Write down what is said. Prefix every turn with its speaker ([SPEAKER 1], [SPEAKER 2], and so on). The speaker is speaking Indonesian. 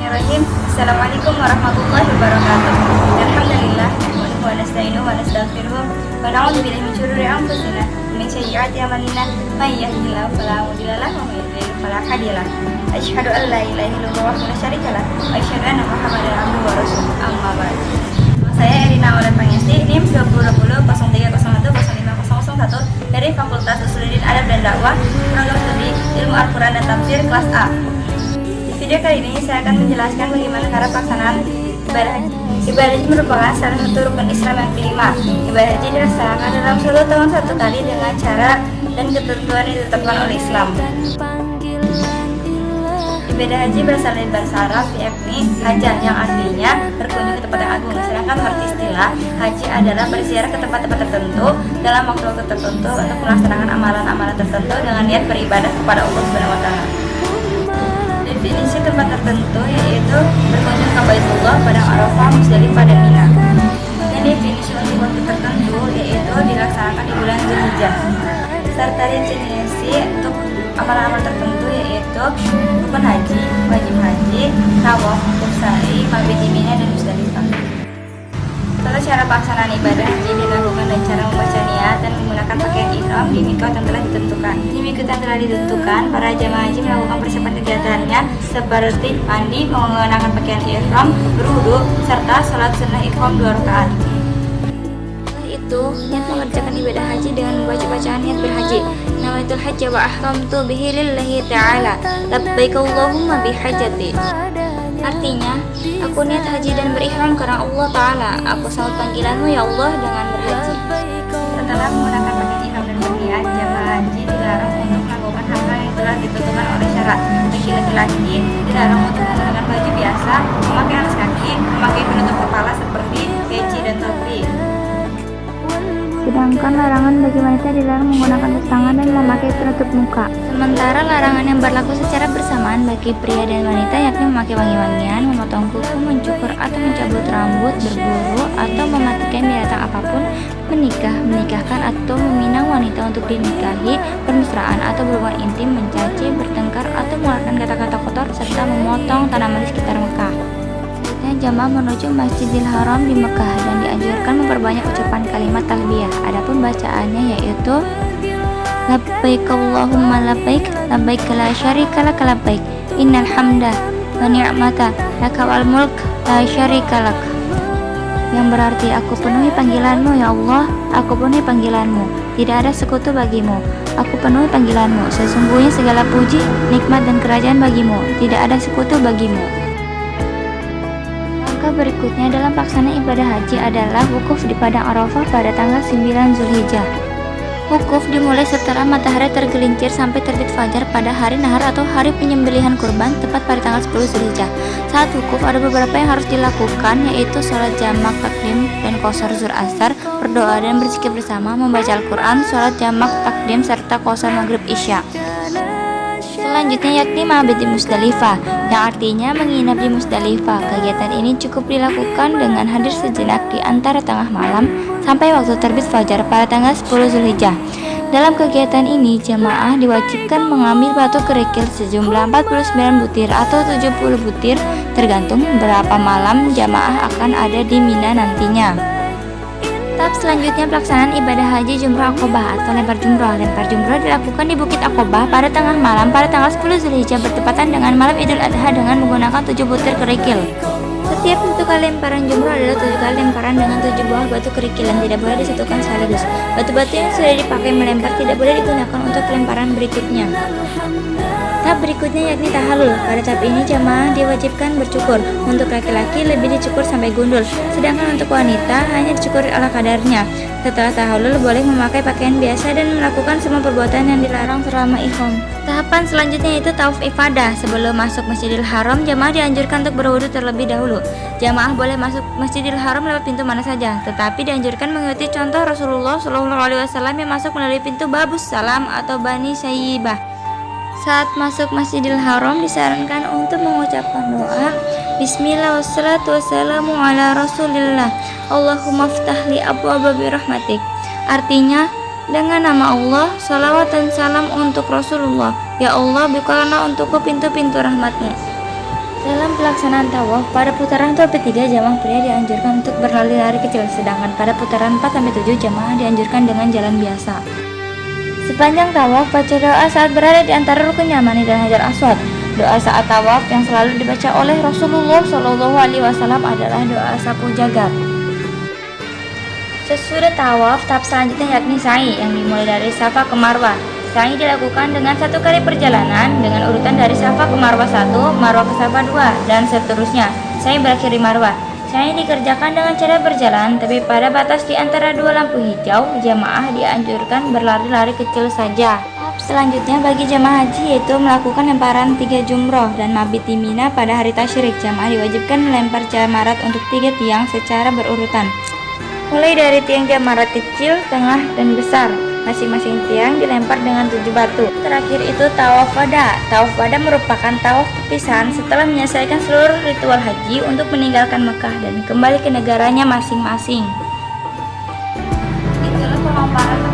[SPEAKER 1] Bismillahirrahmanirrahim. Assalamualaikum warahmatullahi wabarakatuh. Alhamdulillah nahmaduhu wa nasta'inuhu wa nastaghfiruh wa na'udzu billahi min syururi anfusina wa min sayyi'ati a'malina may yahdihillahu fala mudilla lahu wa may yudlil fala hadiya lahu. Asyhadu an la ilaha illallah wahdahu la syarika lahu wa asyhadu anna Muhammadan abduhu wa rasuluh. Amma ba'd. Saya Erina Aulen Pangesti, NIM 2020 0301 0501 dari Fakultas Usuluddin Adab dan Dakwah, Program Studi Ilmu Al-Quran dan Tafsir kelas A. Di video kali ini saya akan menjelaskan bagaimana cara pelaksanaan ibadah haji. Ibadah haji merupakan salah satu rukun Islam yang kelima. Ibadah haji dilaksanakan dalam 1 tahun 1 kali dengan cara dan ketentuan yang ditetapkan oleh Islam. Ibadah haji berasal dari bahasa Arab, yakni hajan, yang artinya berkunjung ke tempat yang agung. Sedangkan arti istilah haji adalah berziarah ke tempat-tempat tertentu dalam waktu-waktu tertentu untuk melaksanakan amalan-amalan tertentu dengan niat beribadah kepada Allah Subhanahu wa Ta'ala. Definisi tempat tertentu yaitu berkunjung ke Baitullah, Padang Arafah, Musdalifah, dan Mina. Dan definisi untuk waktu tertentu yaitu dilaksanakan di bulan Zulhijjah. Serta definisi untuk amalan-amalan tertentu yaitu rukun haji, wajib haji, tawaf, sa'i, mabit di Mina, dan Musdalifah. Tata cara pelaksanaan ibadah haji dilakukan dengan cara membaca niat dan menggunakan pakaian ihram di miqat yang telah ditentukan. Di miqat yang telah ditentukan, para jamaah haji melakukan persiapan kegiatannya seperti mandi, menggunakan pakaian ihram, berwudu, serta salat sunnah ihram 2 rakaat. Itu niat mengerjakan ibadah haji dengan membaca bacaan niat berhaji. Nawaitul hajja wa ahramtu bihi lillahi ta'ala labbaik Allahumma bihajjati. Artinya, aku niat haji dan berihram karena Allah Ta'ala. Aku sambut panggilanmu ya Allah dengan berhaji. Setelah menggunakan pakaian ihram dan berniat, jamaah haji dilarang untuk melakukan hal-hal yang telah ditentukan oleh syarat. Bagi laki-laki dilarang untuk menggunakan baju biasa, memakai alas kaki, memakai penutup kepala seperti peci dan topi. Sedangkan larangan bagi wanita dilarang menggunakan tas tangan dan memakai penutup muka. Sementara larangan yang berlaku secara bersamaan bagi pria dan wanita yakni memakai wangi-wangian, memotong kuku, mencukur atau mencabut rambut, berburu atau mematikan binatang apapun, menikah, menikahkan atau meminang wanita untuk dinikahi, permesraan atau berhubungan intim, mencaci, bertengkar atau mengeluarkan kata-kata kotor serta memotong tanaman di sekitar Mekah. Jamaah menuju Masjidil Haram di Mekah dan dianjurkan memperbanyak ucapan kalimat talbiyah. Adapun bacaannya yaitu labbaik Allahumma labbaik, labbaik la syarika lak labbaik, innal hamda wa ni'mata laka wal mulk la syarika lak. Yang berarti aku penuhi panggilanmu ya Allah, aku penuhi panggilanmu, tidak ada sekutu bagimu. Aku penuhi panggilanmu, sesungguhnya segala puji, nikmat dan kerajaan bagimu, tidak ada sekutu bagimu. Berikutnya dalam pelaksanaan ibadah haji adalah wukuf di Padang Arafah pada tanggal 9 Zulhijjah. Wukuf dimulai setelah matahari tergelincir sampai terbit fajar pada hari nahar atau hari penyembelihan kurban tepat pada tanggal 10 Zulhijjah. Saat wukuf ada beberapa yang harus dilakukan, yaitu sholat jamak takdim dan qashar zuhr asar, berdoa dan berzikir bersama, membaca Al-Quran, sholat jamak takdim serta qashar maghrib isya. Selanjutnya yakni mabit di Musdalifah, yang artinya menginap di Musdalifah. Kegiatan ini cukup dilakukan dengan hadir sejenak di antara tengah malam sampai waktu terbit fajar pada tanggal 10 Zulhijjah. Dalam kegiatan ini, jamaah diwajibkan mengambil batu kerikil sejumlah 49 butir atau 70 butir, tergantung berapa malam jamaah akan ada di Mina nantinya. Tahap selanjutnya pelaksanaan ibadah haji jumrah Aqobah atau lempar jumrah. Lempar jumrah dilakukan di Bukit Aqobah pada tengah malam pada tanggal 10 Zulhijjah bertepatan dengan malam Idul Adha dengan menggunakan 7 butir kerikil. Setiap bentuk lemparan jumrah adalah 7 kali lemparan dengan 7 buah batu kerikil yang tidak boleh disatukan sekaligus. Batu-batu yang sudah dipakai melempar tidak boleh digunakan untuk lemparan berikutnya. Tahap berikutnya yakni tahalul. Pada tahap ini jamaah diwajibkan bercukur. Untuk laki-laki lebih dicukur sampai gundul, sedangkan untuk wanita hanya dicukur ala kadarnya. Setelah tahalul boleh memakai pakaian biasa dan melakukan semua perbuatan yang dilarang selama ihram. Tahapan selanjutnya yaitu tawaf ifadah. Sebelum masuk Masjidil Haram, jamaah dianjurkan untuk berwudu terlebih dahulu. Jamaah boleh masuk Masjidil Haram lewat pintu mana saja, tetapi dianjurkan mengikuti contoh Rasulullah SAW yang masuk melalui pintu Babus Salam atau Bani Sayyibah. Saat masuk Masjidil Haram disarankan untuk mengucapkan doa Bismillah wassalatu wassalamu ala rasulillah Allahumma ftahli abwaaba birahmatik. Artinya, dengan nama Allah, salawat dan salam untuk Rasulullah. Ya Allah, bukalah untukku pintu-pintu rahmatmu. Dalam pelaksanaan tawaf, pada putaran tawaf ketiga jamaah pria dianjurkan untuk berlari-lari kecil, sedangkan pada putaran 4-7 jamaah dianjurkan dengan jalan biasa. Sepanjang tawaf, baca doa saat berada di antara rukun Yamani dan Hajar Aswad. Doa saat tawaf yang selalu dibaca oleh Rasulullah SAW adalah doa sapu jagat. Sesudah tawaf, tahap selanjutnya yakni sa'i yang dimulai dari Safa ke Marwah. Sa'i dilakukan dengan 1 kali perjalanan dengan urutan dari Safa ke Marwah 1, Marwah ke Safa 2, dan seterusnya. Sa'i berakhir di Marwah. Sa'i dikerjakan dengan cara berjalan, tapi pada batas di antara 2 lampu hijau, jamaah dianjurkan berlari-lari kecil saja. Selanjutnya bagi jamaah haji yaitu melakukan lemparan 3 jumroh dan mabit di Mina pada hari tasyrik. Jamaah diwajibkan melempar jamarat untuk 3 tiang secara berurutan, mulai dari tiang jamarat kecil, tengah, dan besar. Masing-masing tiang dilempar dengan 7 batu. Terakhir itu tawaf wada. Tawaf wada merupakan tawaf perpisahan setelah menyelesaikan seluruh ritual haji untuk meninggalkan Mekah dan kembali ke negaranya masing-masing. Itulah pemaparan